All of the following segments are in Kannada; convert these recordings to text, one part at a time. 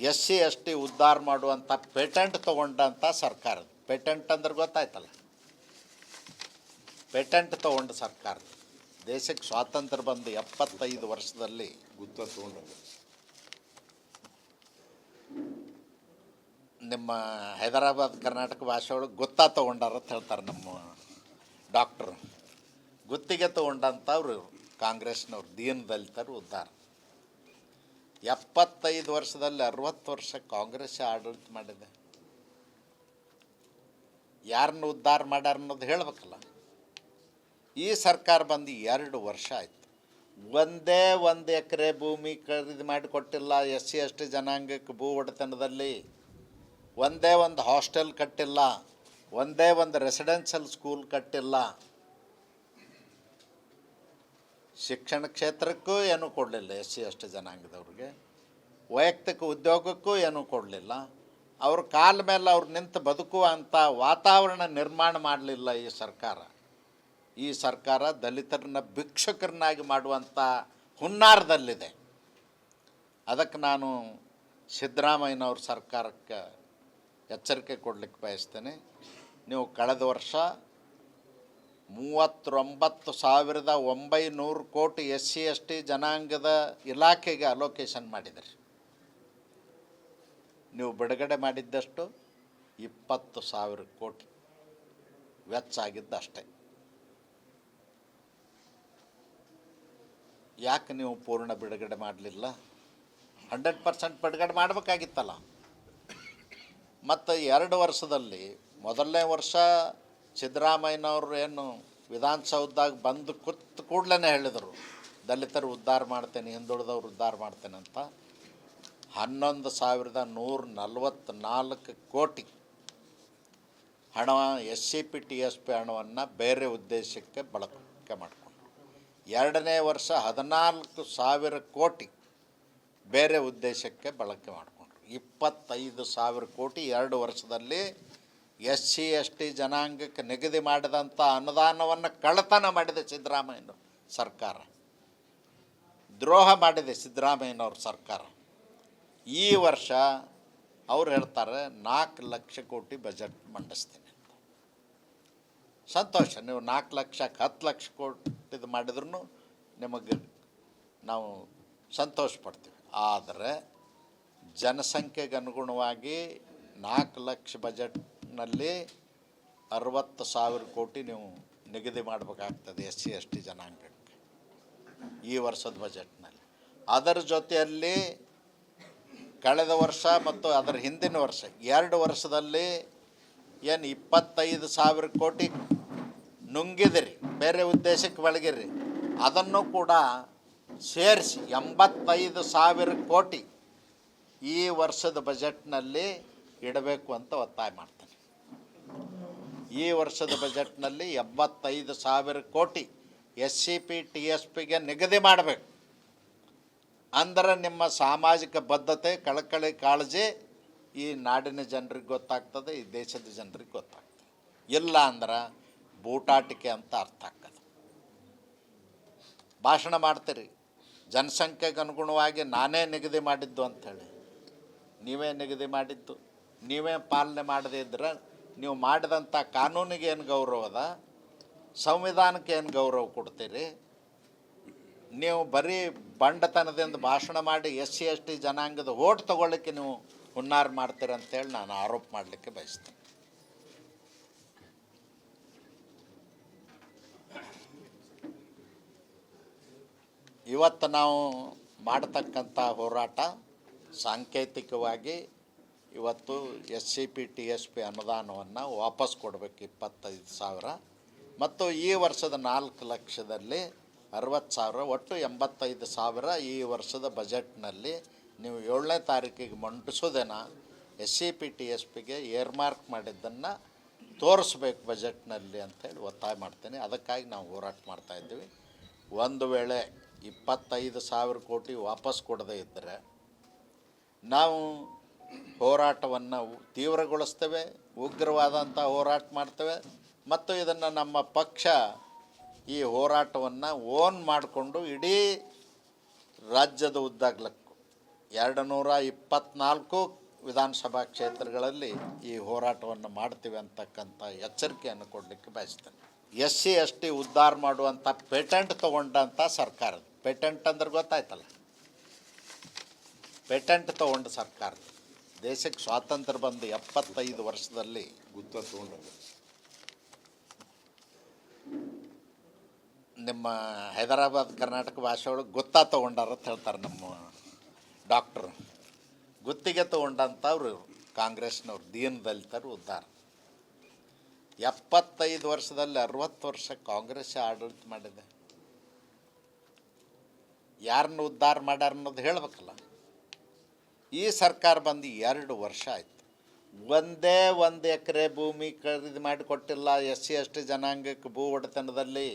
ಎಸ್ ಸಿ ಎಸ್ ಟಿ ಉದ್ಧಾರ ಮಾಡುವಂಥ ಪೇಟೆಂಟ್ ತೊಗೊಂಡಂಥ ಸರ್ಕಾರ. ಪೇಟೆಂಟ್ ಅಂದ್ರೆ ಗೊತ್ತಾಯ್ತಲ್ಲ, ಪೇಟೆಂಟ್ ತೊಗೊಂಡ ಸರ್ಕಾರ. ದೇಶಕ್ಕೆ ಸ್ವಾತಂತ್ರ್ಯ ಬಂದು 75 ವರ್ಷದಲ್ಲಿ ನಿಮ್ಮ ಹೈದರಾಬಾದ್ ಕರ್ನಾಟಕ ಭಾಷೆ ಒಳಗೆ ಗೊತ್ತಾ ತೊಗೊಂಡಾರ ಅಂತ ಹೇಳ್ತಾರೆ ನಮ್ಮ ಡಾಕ್ಟ್ರು. ಗುತ್ತಿಗೆ ತೊಗೊಂಡಂಥವ್ರು ಕಾಂಗ್ರೆಸ್ನವ್ರು, ದೀನ ದಲಿತರು ಉದ್ಧಾರ. 75 ವರ್ಷದಲ್ಲಿ 60 ವರ್ಷ ಕಾಂಗ್ರೆಸ್ ಆಡಳಿತ ಮಾಡಿದೆ. ಯಾರನ್ನ ಉದ್ಧಾರ ಮಾಡ್ಯಾರ ಅನ್ನೋದು ಹೇಳ್ಬೇಕಲ್ಲ. ಈ ಸರ್ಕಾರ ಬಂದು 2 ವರ್ಷ ಆಯಿತು. ಒಂದೇ 1 ಎಕರೆ ಭೂಮಿ ಖರೀದಿ ಮಾಡಿಕೊಟ್ಟಿಲ್ಲ ಎಸ್ ಸಿ ಎಸ್ ಟಿ ಜನಾಂಗಕ್ಕೆ. ಭೂ ಒಡೆತನದಲ್ಲಿ ಒಂದೇ ಒಂದು ಹಾಸ್ಟೆಲ್ ಕಟ್ಟಿಲ್ಲ, ಒಂದೇ ಒಂದು ರೆಸಿಡೆನ್ಷಿಯಲ್ ಸ್ಕೂಲ್ ಕಟ್ಟಿಲ್ಲ. ಶಿಕ್ಷಣ ಕ್ಷೇತ್ರಕ್ಕೂ ಏನೂ ಕೊಡಲಿಲ್ಲ ಎಸ್ ಸಿ ಎಸ್ ಟಿ ಜನಾಂಗದವ್ರಿಗೆ. ವೈಯಕ್ತಿಕ ಉದ್ಯೋಗಕ್ಕೂ ಏನೂ ಕೊಡಲಿಲ್ಲ. ಅವ್ರ ಕಾಲ ಮೇಲೆ ಅವ್ರು ನಿಂತು ಬದುಕುವಂಥ ವಾತಾವರಣ ನಿರ್ಮಾಣ ಮಾಡಲಿಲ್ಲ ಈ ಸರ್ಕಾರ. ಈ ಸರ್ಕಾರ ದಲಿತರನ್ನ ಭಿಕ್ಷುಕರನ್ನಾಗಿ ಮಾಡುವಂಥ ಹುನ್ನಾರದಲ್ಲಿದೆ. ಅದಕ್ಕೆ ನಾನು ಸಿದ್ದರಾಮಯ್ಯನವ್ರ ಸರ್ಕಾರಕ್ಕೆ ಎಚ್ಚರಿಕೆ ಕೊಡಲಿಕ್ಕೆ ಬಯಸ್ತೇನೆ. ನೀವು ಕಳೆದ ವರ್ಷ 39,900 ಕೋಟಿ ಎಸ್ ಸಿ ಎಸ್ ಟಿ ಜನಾಂಗದ ಇಲಾಖೆಗೆ ಅಲೋಕೇಶನ್ ಮಾಡಿದಿರಿ. ನೀವು ಬಿಡುಗಡೆ ಮಾಡಿದ್ದಷ್ಟು 20,000 ಕೋಟಿ ವೆಚ್ಚ ಆಗಿದ್ದಷ್ಟೇ. ಯಾಕೆ ನೀವು ಪೂರ್ಣ ಬಿಡುಗಡೆ ಮಾಡಲಿಲ್ಲ? 100% ಬಿಡುಗಡೆ ಮಾಡಬೇಕಾಗಿತ್ತಲ್ಲ. ಮತ್ತು 2 ವರ್ಷದಲ್ಲಿ ಮೊದಲನೇ ವರ್ಷ ಸಿದ್ದರಾಮಯ್ಯನವರು ಏನು ವಿಧಾನಸೌಧದಾಗ ಬಂದು ಕೂತು ಕೂಡಲೇ ಹೇಳಿದರು, ದಲಿತರು ಉದ್ಧಾರ ಮಾಡ್ತೇನೆ, ಹಿಂದುಳಿದವ್ರು ಉದ್ಧಾರ ಮಾಡ್ತೇನೆ ಅಂತ. 11,144 ಕೋಟಿ ಹಣ S C P T S P ಹಣವನ್ನು ಬೇರೆ ಉದ್ದೇಶಕ್ಕೆ ಬಳಕೆ ಮಾಡಿಕೊಂಡ್ರು. 2ನೇ ವರ್ಷ 14,000 ಕೋಟಿ ಬೇರೆ ಉದ್ದೇಶಕ್ಕೆ ಬಳಕೆ ಮಾಡಿಕೊಂಡ್ರು. 25,000 ಕೋಟಿ 2 ವರ್ಷದಲ್ಲಿ ಎಸ್ ಸಿ ಎಸ್ ಟಿ ಜನಾಂಗಕ್ಕೆ ನಿಗದಿ ಮಾಡಿದಂಥ ಅನುದಾನವನ್ನು ಕಳ್ಳತನ ಮಾಡಿದೆ ಸಿದ್ದರಾಮಯ್ಯನವ್ರ ಸರ್ಕಾರ. ದ್ರೋಹ ಮಾಡಿದೆ ಸಿದ್ದರಾಮಯ್ಯನವ್ರ ಸರ್ಕಾರ. ಈ ವರ್ಷ ಅವ್ರು ಹೇಳ್ತಾರೆ 4 ಲಕ್ಷ ಕೋಟಿ ಬಜೆಟ್ ಮಂಡಿಸ್ತೀನಿ ಅಂತ. ಸಂತೋಷ, ನೀವು 4 ಲಕ್ಷಕ್ಕೆ 10 ಲಕ್ಷ ಕೋಟಿದು ಮಾಡಿದ್ರೂ ನಿಮಗೆ ನಾವು ಸಂತೋಷ ಪಡ್ತೀವಿ. ಆದರೆ ಜನಸಂಖ್ಯೆಗೆ ಅನುಗುಣವಾಗಿ 4 ಲಕ್ಷ ಬಜೆಟ್ನಲ್ಲಿ 60,000 ಕೋಟಿ ನೀವು ನಿಗದಿ ಮಾಡಬೇಕಾಗ್ತದೆ ಎಸ್ ಸಿ ಎಸ್ ಟಿ ಜನಾಂಗಕ್ಕೆ ಈ ವರ್ಷದ ಬಜೆಟ್ನಲ್ಲಿ. ಅದರ ಜೊತೆಯಲ್ಲಿ ಕಳೆದ ವರ್ಷ ಮತ್ತು ಅದರ ಹಿಂದಿನ ವರ್ಷ 2 ವರ್ಷದಲ್ಲಿ ಏನು 25,000 ಕೋಟಿ ನುಂಗಿದಿರಿ, ಬೇರೆ ಉದ್ದೇಶಕ್ಕೆ ಬಳಗಿರಿ. ಅದನ್ನು ಕೂಡ ಸೇರಿಸಿ 85,000 ಕೋಟಿ ಈ ವರ್ಷದ ಬಜೆಟ್ನಲ್ಲಿ ಇಡಬೇಕು ಅಂತ ಒತ್ತಾಯ ಮಾಡ್ತೇನೆ. ಈ ವರ್ಷದ ಬಜೆಟ್ನಲ್ಲಿ 75,000 ಕೋಟಿ S C P T S ಪಿಗೆ ನಿಗದಿ ಮಾಡಬೇಕು. ಅಂದರೆ ನಿಮ್ಮ ಸಾಮಾಜಿಕ ಬದ್ಧತೆ, ಕಳಕಳಿ, ಕಾಳಜಿ ಈ ನಾಡಿನ ಜನರಿಗೆ ಗೊತ್ತಾಗ್ತದೆ, ಈ ದೇಶದ ಜನರಿಗೆ ಗೊತ್ತಾಗ್ತದೆ. ಇಲ್ಲ ಅಂದ್ರೆ ಬೂಟಾಟಿಕೆ ಅಂತ ಅರ್ಥ ಆಗ್ತದೆ. ಭಾಷಣ ಮಾಡ್ತೀರಿ, ಜನಸಂಖ್ಯೆಗೆ ಅನುಗುಣವಾಗಿ ನಾನೇ ನಿಗದಿ ಮಾಡಿದ್ದು ಅಂಥೇಳಿ. ನೀವೇ ನಿಗದಿ ಮಾಡಿದ್ದು, ನೀವೇ ಪಾಲನೆ ಮಾಡದೇ ಇದ್ರೆ ನೀವು ಮಾಡಿದಂಥ ಕಾನೂನಿಗೆ ಏನು ಗೌರವ ಅದ, ಸಂವಿಧಾನಕ್ಕೆ ಏನು ಗೌರವ ಕೊಡ್ತೀರಿ? ನೀವು ಬರೀ ಬಂಡತನದಿಂದ ಭಾಷಣ ಮಾಡಿ ಎಸ್ ಸಿ ಎಸ್ ಟಿ ಜನಾಂಗದ ಓಟ್ ತೊಗೊಳ್ಳಿಕ್ಕೆ ನೀವು ಹುನ್ನಾರ ಮಾಡ್ತೀರ ಅಂತೇಳಿ ನಾನು ಆರೋಪ ಮಾಡಲಿಕ್ಕೆ ಬಯಸ್ತೇನೆ. ಇವತ್ತು ನಾವು ಮಾಡತಕ್ಕಂಥ ಹೋರಾಟ ಸಾಂಕೇತಿಕವಾಗಿ ಇವತ್ತು S C P T S P ಅನುದಾನವನ್ನು ವಾಪಸ್ ಕೊಡಬೇಕು 25,000 ಮತ್ತು ಈ ವರ್ಷದ 4 ಲಕ್ಷದಲ್ಲಿ 60,000, ಒಟ್ಟು 85,000 ಈ ವರ್ಷದ ಬಜೆಟ್ನಲ್ಲಿ ನೀವು 7ನೇ ತಾರೀಕಿಗೆ ಮಂಡಿಸೋದೇನ S C P T S ಪಿಗೆ ಏರ್ಮಾರ್ಕ್ ಮಾಡಿದ್ದನ್ನು ತೋರಿಸ್ಬೇಕು ಬಜೆಟ್ನಲ್ಲಿ ಅಂಥೇಳಿ ಒತ್ತಾಯ ಮಾಡ್ತೇನೆ. ಅದಕ್ಕಾಗಿ ನಾವು ಹೋರಾಟ ಮಾಡ್ತಾಯಿದ್ದೀವಿ. ಒಂದು ವೇಳೆ 25,000 ಕೋಟಿ ವಾಪಸ್ ಕೊಡದೇ ಇದ್ದರೆ ನಾವು ಹೋರಾಟವನ್ನು ತೀವ್ರಗೊಳಿಸ್ತೇವೆ, ಉಗ್ರವಾದಂಥ ಹೋರಾಟ ಮಾಡ್ತೇವೆ. ಮತ್ತು ಇದನ್ನು ನಮ್ಮ ಪಕ್ಷ ಈ ಹೋರಾಟವನ್ನು ಓನ್ ಮಾಡಿಕೊಂಡು ಇಡೀ ರಾಜ್ಯದ ಉದ್ದಾಗಲಕ್ಕೂ 224 ವಿಧಾನಸಭಾ ಕ್ಷೇತ್ರಗಳಲ್ಲಿ ಈ ಹೋರಾಟವನ್ನು ಮಾಡ್ತೀವಿ ಅಂತಕ್ಕಂಥ ಎಚ್ಚರಿಕೆಯನ್ನು ಕೊಡಲಿಕ್ಕೆ ಬಯಸ್ತೇನೆ. SC ST ಉದ್ಧಾರ ಮಾಡುವಂಥ ಪೇಟೆಂಟ್ ತೊಗೊಂಡಂಥ ಸರ್ಕಾರ, ಪೇಟೆಂಟ್ ಅಂದ್ರೆ ಗೊತ್ತಾಯ್ತಲ್ಲ, ಪೇಟೆಂಟ್ ತೊಗೊಂಡ ಸರ್ಕಾರ. ದೇಶಕ್ಕೆ ಸ್ವಾತಂತ್ರ್ಯ ಬಂದು 75 ವರ್ಷದಲ್ಲಿ ನಿಮ್ಮ ಹೈದರಾಬಾದ್ ಕರ್ನಾಟಕ ಭಾಷೆ ಒಳಗೆ ಗೊತ್ತಾ ತೊಗೊಂಡಾರ ಅಂತ ಹೇಳ್ತಾರೆ ನಮ್ಮ ಡಾಕ್ಟ್ರು. ಗುತ್ತಿಗೆ ತೊಗೊಂಡಂಥವ್ರು ಕಾಂಗ್ರೆಸ್ನವ್ರು, ದೀನ ದಲಿತರು ಉದ್ಧಾರ. 75 ವರ್ಷದಲ್ಲಿ 60 ವರ್ಷ ಕಾಂಗ್ರೆಸ್ ಆಡಳಿತ ಮಾಡಿದೆ. ಯಾರನ್ನು ಉದ್ಧಾರ ಮಾಡ್ಯಾರ ಅನ್ನೋದು ಹೇಳಬೇಕಲ್ಲ. ಈ ಸರ್ಕಾರ ಬಂದು 2 ವರ್ಷ ಆಯಿತು. ಒಂದೇ 1 ಎಕರೆ ಭೂಮಿ ಖರೀದಿ ಮಾಡಿ ಕೊಟ್ಟಿಲ್ಲ SC ST ಜನಾಂಗಕ್ಕೆ. ಭೂ ಒಡೆತನದಲ್ಲಿ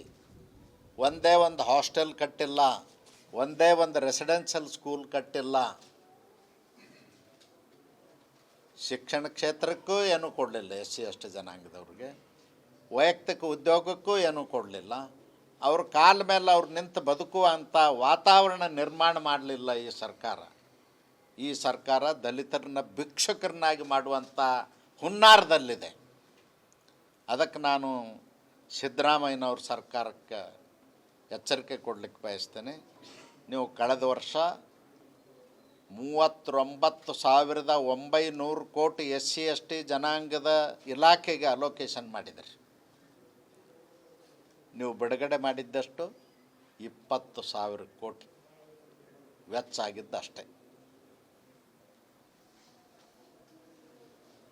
ಒಂದೇ ಒಂದು ಹಾಸ್ಟೆಲ್ ಕಟ್ಟಿಲ್ಲ, ಒಂದೇ ಒಂದು ರೆಸಿಡೆನ್ಷಿಯಲ್ ಸ್ಕೂಲ್ ಕಟ್ಟಿಲ್ಲ. ಶಿಕ್ಷಣ ಕ್ಷೇತ್ರಕ್ಕೂ ಏನೂ ಕೊಡಲಿಲ್ಲ SC ST ಜನಾಂಗದವ್ರಿಗೆ. ವೈಯಕ್ತಿಕ ಉದ್ಯೋಗಕ್ಕೂ ಏನೂ ಕೊಡಲಿಲ್ಲ. ಅವ್ರ ಕಾಲ ಮೇಲೆ ಅವ್ರು ನಿಂತು ಬದುಕುವಂಥ ವಾತಾವರಣ ನಿರ್ಮಾಣ ಮಾಡಲಿಲ್ಲ ಈ ಸರ್ಕಾರ. ಈ ಸರ್ಕಾರ ದಲಿತರನ್ನ ಭಿಕ್ಷುಕರನ್ನಾಗಿ ಮಾಡುವಂಥ ಹುನ್ನಾರದಲ್ಲಿದೆ. ಅದಕ್ಕೆ ನಾನು ಸಿದ್ದರಾಮಯ್ಯನವ್ರ ಸರ್ಕಾರಕ್ಕೆ ಎಚ್ಚರಿಕೆ ಕೊಡಲಿಕ್ಕೆ ಬಯಸ್ತೇನೆ. ನೀವು ಕಳೆದ ವರ್ಷ 39,900 ಕೋಟಿ SC ST ಜನಾಂಗದ ಇಲಾಖೆಗೆ ಅಲೋಕೇಶನ್ ಮಾಡಿದಿರಿ. ನೀವು ಬಿಡುಗಡೆ ಮಾಡಿದ್ದಷ್ಟು 20,000 ಕೋಟಿ ವೆಚ್ಚ ಆಗಿದ್ದಷ್ಟೇ.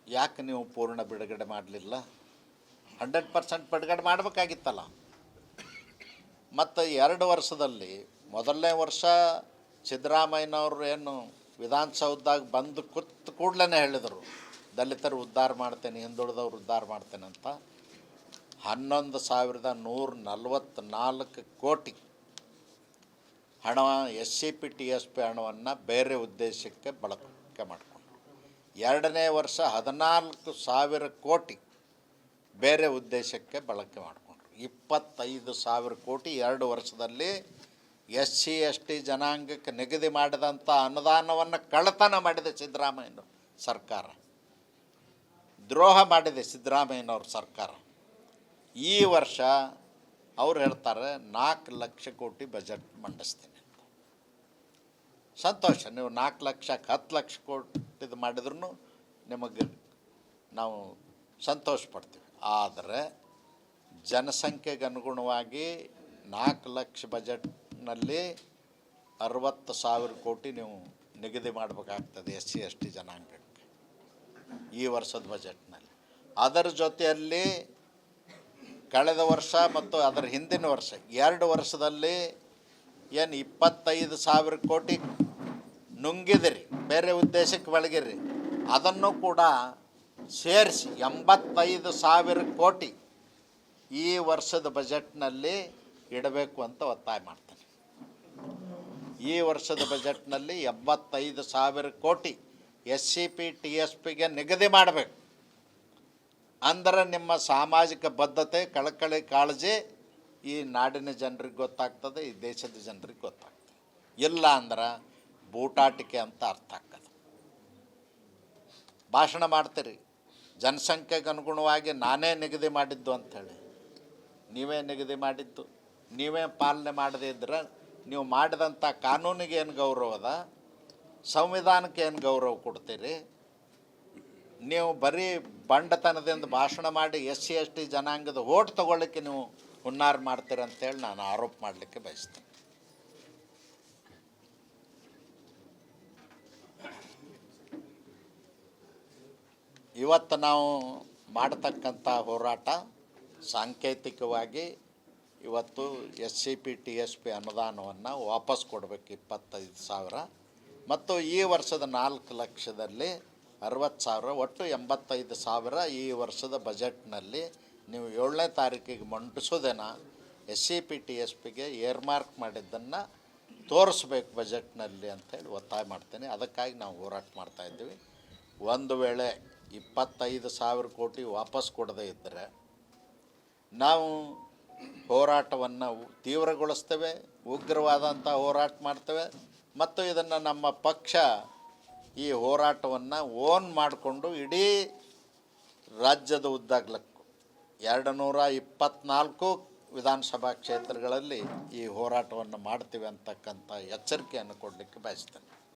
ಯಾಕೆ ನೀವು ಪೂರ್ಣ ಬಿಡುಗಡೆ ಮಾಡಲಿಲ್ಲ? 100% ಬಿಡುಗಡೆ ಮಾಡಬೇಕಾಗಿತ್ತಲ್ಲ. ಮತ್ತು 2 ವರ್ಷದಲ್ಲಿ ಮೊದಲನೇ ವರ್ಷ ಸಿದ್ದರಾಮಯ್ಯನವರು ಏನು ವಿಧಾನಸೌಧದಾಗ ಬಂದು ಕೂಡಲೇ ಹೇಳಿದರು, ದಲಿತರು ಉದ್ಧಾರ ಮಾಡ್ತೇನೆ, ಹಿಂದುಳಿದವ್ರು ಉದ್ಧಾರ ಮಾಡ್ತೇನೆ ಅಂತ. 11,144 ಕೋಟಿ ಹಣ SCP TSP ಹಣವನ್ನು ಬೇರೆ ಉದ್ದೇಶಕ್ಕೆ ಬಳಕೆ ಮಾಡಿಕೊಂಡ್ರು. 2ನೇ ವರ್ಷ 14,000 ಕೋಟಿ ಬೇರೆ ಉದ್ದೇಶಕ್ಕೆ ಬಳಕೆ ಮಾಡಿಕೊಂಡ್ರು. 25,000 ಕೋಟಿ 2 ವರ್ಷದಲ್ಲಿ SC ST ಜನಾಂಗಕ್ಕೆ ನಿಗದಿ ಮಾಡಿದಂಥ ಅನುದಾನವನ್ನು ಕಳ್ಳತನ ಮಾಡಿದೆ ಸಿದ್ದರಾಮಯ್ಯನವ್ರ ಸರ್ಕಾರ. ದ್ರೋಹ ಮಾಡಿದೆ ಸಿದ್ದರಾಮಯ್ಯನವ್ರ ಸರ್ಕಾರ. ಈ ವರ್ಷ ಅವ್ರು ಹೇಳ್ತಾರೆ 4 ಲಕ್ಷ ಕೋಟಿ ಬಜೆಟ್ ಮಂಡಿಸ್ತೀನಿ ಅಂತ. ಸಂತೋಷ, ನೀವು 4 ಲಕ್ಷಕ್ಕೆ 10 ಲಕ್ಷ ಕೋಟಿದು ಮಾಡಿದ್ರೂ ನಿಮಗೆ ನಾವು ಸಂತೋಷ ಪಡ್ತೀವಿ. ಆದರೆ ಜನಸಂಖ್ಯೆಗೆ ಅನುಗುಣವಾಗಿ 4 ಲಕ್ಷ ಬಜೆಟ್ನಲ್ಲಿ 60,000 ಕೋಟಿ ನೀವು ನಿಗದಿ ಮಾಡಬೇಕಾಗ್ತದೆ SC ST ಜನಾಂಗಕ್ಕೆ ಈ ವರ್ಷದ ಬಜೆಟ್ನಲ್ಲಿ. ಅದರ ಜೊತೆಯಲ್ಲಿ ಕಳೆದ ವರ್ಷ ಮತ್ತು ಅದರ ಹಿಂದಿನ ವರ್ಷ 2 ವರ್ಷದಲ್ಲಿ ಏನು 25,000 ಕೋಟಿ ನುಂಗಿದಿರಿ, ಬೇರೆ ಉದ್ದೇಶಕ್ಕೆ ಬಳಗಿರಿ. ಅದನ್ನು ಕೂಡ ಸೇರಿಸಿ 85,000 ಕೋಟಿ ಈ ವರ್ಷದ ಬಜೆಟ್ನಲ್ಲಿ ಇಡಬೇಕು ಅಂತ ಒತ್ತಾಯ ಮಾಡ್ತೀನಿ. ಈ ವರ್ಷದ ಬಜೆಟ್ನಲ್ಲಿ 75,000 ಕೋಟಿ SCP TSPಗೆ ನಿಗದಿ ಮಾಡಬೇಕು. ಅಂದರೆ ನಿಮ್ಮ ಸಾಮಾಜಿಕ ಬದ್ಧತೆ, ಕಳಕಳಿ, ಕಾಳಜಿ ಈ ನಾಡಿನ ಜನರಿಗೆ ಗೊತ್ತಾಗ್ತದೆ, ಈ ದೇಶದ ಜನರಿಗೆ ಗೊತ್ತಾಗ್ತದೆ. ಇಲ್ಲ ಅಂದ್ರೆ ಬೂಟಾಟಿಕೆ ಅಂತ ಅರ್ಥ ಆಗ್ತದೆ. ಭಾಷಣ ಮಾಡ್ತೀರಿ, ಜನಸಂಖ್ಯೆಗೆ ಅನುಗುಣವಾಗಿ ನಾನೇ ನಿಗದಿ ಮಾಡಿದ್ದು ಅಂಥೇಳಿ. ನೀವೇ ನಿಗದಿ ಮಾಡಿದ್ದು, ನೀವೇ ಪಾಲನೆ ಮಾಡದೇ ಇದ್ರೆ ನೀವು ಮಾಡಿದಂಥ ಕಾನೂನಿಗೆ ಏನು ಗೌರವ ಅದ, ಸಂವಿಧಾನಕ್ಕೆ ಏನು ಗೌರವ ಕೊಡ್ತೀರಿ? ನೀವು ಬರೀ ಬಂಡತನದಿಂದ ಭಾಷಣ ಮಾಡಿ SC ST ಜನಾಂಗದ ಓಟ್ ತೊಗೊಳ್ಳಿಕ್ಕೆ ನೀವು ಹುನ್ನಾರ ಮಾಡ್ತೀರಿ ಅಂತೇಳಿ ನಾನು ಆರೋಪ ಮಾಡಲಿಕ್ಕೆ ಬಯಸ್ತೇನೆ. ಇವತ್ತು ನಾವು ಮಾಡತಕ್ಕಂಥ ಹೋರಾಟ ಸಾಂಕೇತಿಕವಾಗಿ ಇವತ್ತು SCP TSP ಅನುದಾನವನ್ನು ವಾಪಸ್ ಕೊಡಬೇಕು 25,000 ಮತ್ತು ಈ ವರ್ಷದ 4 ಲಕ್ಷದಲ್ಲಿ 60,000, ಒಟ್ಟು 85,000 ಈ ವರ್ಷದ ಬಜೆಟ್ನಲ್ಲಿ ನೀವು 7ನೇ ತಾರೀಕಿಗೆ ಮಂಡಿಸೋದೇನ SCP TSPಗೆ ಏರ್ಮಾರ್ಕ್ ಮಾಡಿದ್ದನ್ನು ತೋರಿಸ್ಬೇಕು ಬಜೆಟ್ನಲ್ಲಿ ಅಂಥೇಳಿ ಒತ್ತಾಯ ಮಾಡ್ತೇನೆ. ಅದಕ್ಕಾಗಿ ನಾವು ಹೋರಾಟ ಮಾಡ್ತಾಯಿದ್ದೀವಿ. ಒಂದು ವೇಳೆ 25,000 ಕೋಟಿ ವಾಪಸ್ ಕೊಡದೇ ಇದ್ದರೆ ನಾವು ಹೋರಾಟವನ್ನು ತೀವ್ರಗೊಳಿಸ್ತೇವೆ, ಉಗ್ರವಾದಂಥ ಹೋರಾಟ ಮಾಡ್ತೇವೆ. ಮತ್ತು ಇದನ್ನು ನಮ್ಮ ಪಕ್ಷ ಈ ಹೋರಾಟವನ್ನು ಓನ್ ಮಾಡಿಕೊಂಡು ಇಡೀ ರಾಜ್ಯದ ಉದ್ದಾಗಲಕ್ಕೂ 224 ವಿಧಾನಸಭಾ ಕ್ಷೇತ್ರಗಳಲ್ಲಿ ಈ ಹೋರಾಟವನ್ನು ಮಾಡ್ತೀವಿ ಅಂತಕ್ಕಂಥ ಎಚ್ಚರಿಕೆಯನ್ನು ಕೊಡಲಿಕ್ಕೆ ಬಯಸ್ತೇನೆ.